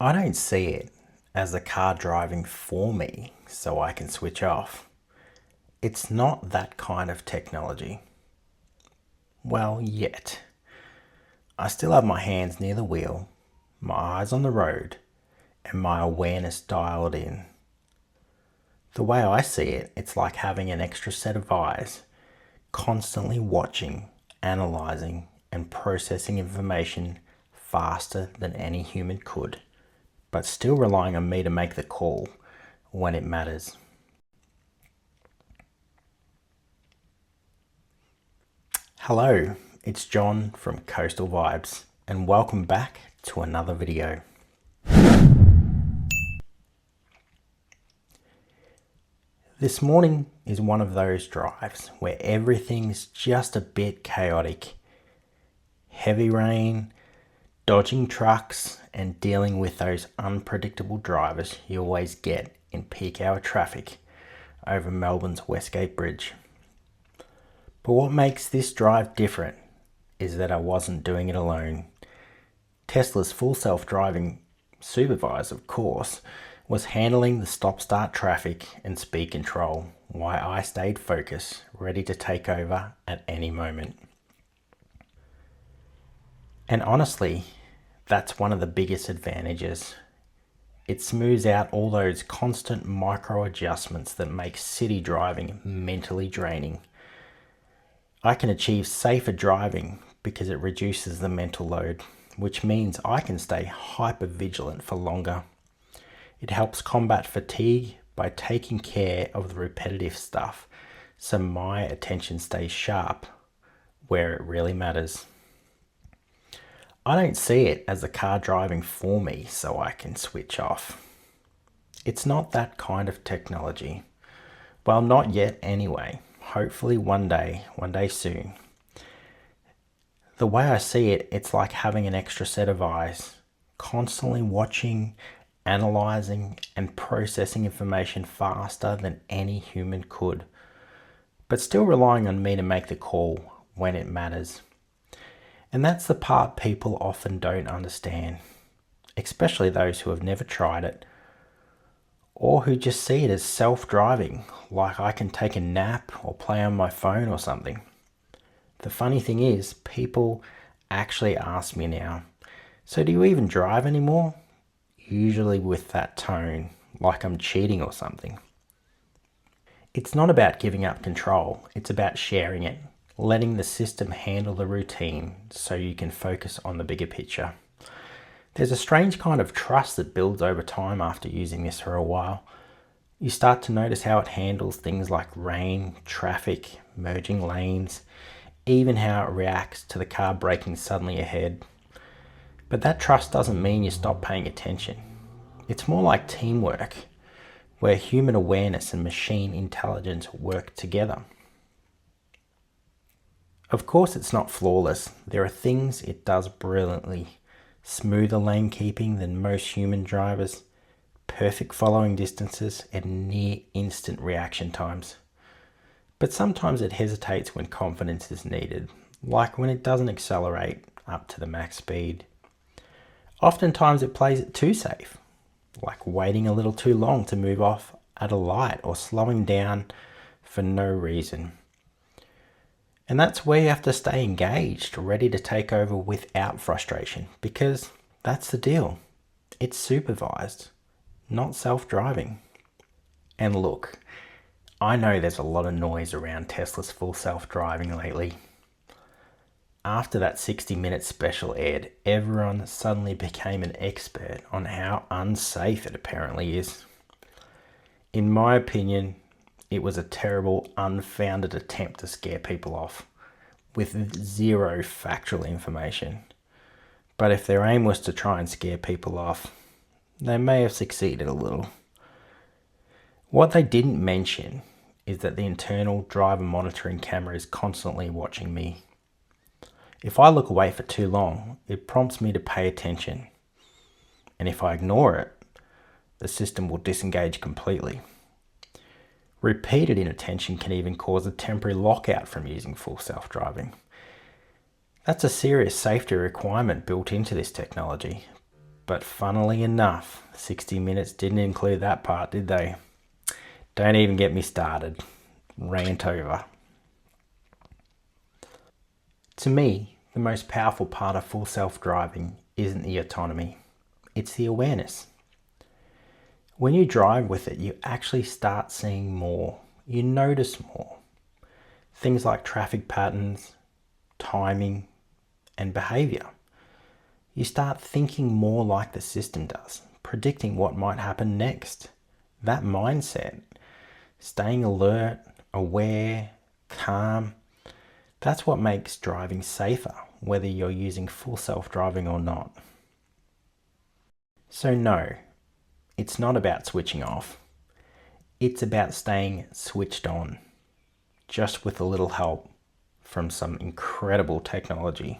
I don't see it as a car driving for me so I can switch off. It's not that kind of technology. Well, yet. I still have my hands near the wheel, my eyes on the road, and my awareness dialed in. The way I see it, it's like having an extra set of eyes, constantly watching, analysing, and processing information faster than any human could, but still relying on me to make the call when it matters. Hello, it's John from Coastal Vibes, and welcome back to another video. This morning is one of those drives where everything's just a bit chaotic. Heavy rain, dodging trucks, and dealing with those unpredictable drivers you always get in peak hour traffic over Melbourne's Westgate Bridge. But what makes this drive different is that I wasn't doing it alone. Tesla's full self-driving Supervise, of course, was handling the stop-start traffic and speed control while I stayed focused, ready to take over at any moment. And honestly, that's one of the biggest advantages. It smooths out all those constant micro adjustments that make city driving mentally draining. I can achieve safer driving because it reduces the mental load, which means I can stay hyper-vigilant for longer. It helps combat fatigue by taking care of the repetitive stuff, so my attention stays sharp where it really matters. I don't see it as a car driving for me so I can switch off. It's not that kind of technology. Well, not yet anyway. Hopefully one day soon. The way I see it, it's like having an extra set of eyes, constantly watching, analysing, and processing information faster than any human could, but still relying on me to make the call when it matters. And that's the part people often don't understand, especially those who have never tried it, or who just see it as self-driving, like I can take a nap or play on my phone or something. The funny thing is, people actually ask me now, so do you even drive anymore? Usually with that tone, like I'm cheating or something. It's not about giving up control, it's about sharing it, letting the system handle the routine so you can focus on the bigger picture. There's a strange kind of trust that builds over time after using this for a while. You start to notice how it handles things like rain, traffic, merging lanes, even how it reacts to the car braking suddenly ahead. But that trust doesn't mean you stop paying attention. It's more like teamwork, where human awareness and machine intelligence work together. Of course, it's not flawless. There are things it does brilliantly. Smoother lane keeping than most human drivers, perfect following distances, and near instant reaction times. But sometimes it hesitates when confidence is needed, like when it doesn't accelerate up to the max speed. Oftentimes it plays it too safe, like waiting a little too long to move off at a light or slowing down for no reason. And that's where you have to stay engaged, ready to take over without frustration, because that's the deal. It's supervised, not self-driving. And look, I know there's a lot of noise around Tesla's full self-driving lately. After that 60-minute special aired, everyone suddenly became an expert on how unsafe it apparently is. In my opinion, it was a terrible, unfounded attempt to scare people off, with zero factual information. But if their aim was to try and scare people off, they may have succeeded a little. What they didn't mention is that the internal driver monitoring camera is constantly watching me. If I look away for too long, it prompts me to pay attention. And if I ignore it, the system will disengage completely. Repeated inattention can even cause a temporary lockout from using full self-driving. That's a serious safety requirement built into this technology, But funnily enough, 60 Minutes didn't include that part, did they? Don't even get me started. Rant over. To me, the most powerful part of full self-driving isn't the autonomy. It's the awareness. When you drive with it, you actually start seeing more. You notice more. Things like traffic patterns, timing, and behavior. You start thinking more like the system does, predicting what might happen next. That mindset, staying alert, aware, calm, that's what makes driving safer, whether you're using full self-driving or not. So no, it's not about switching off. It's about staying switched on, just with a little help from some incredible technology.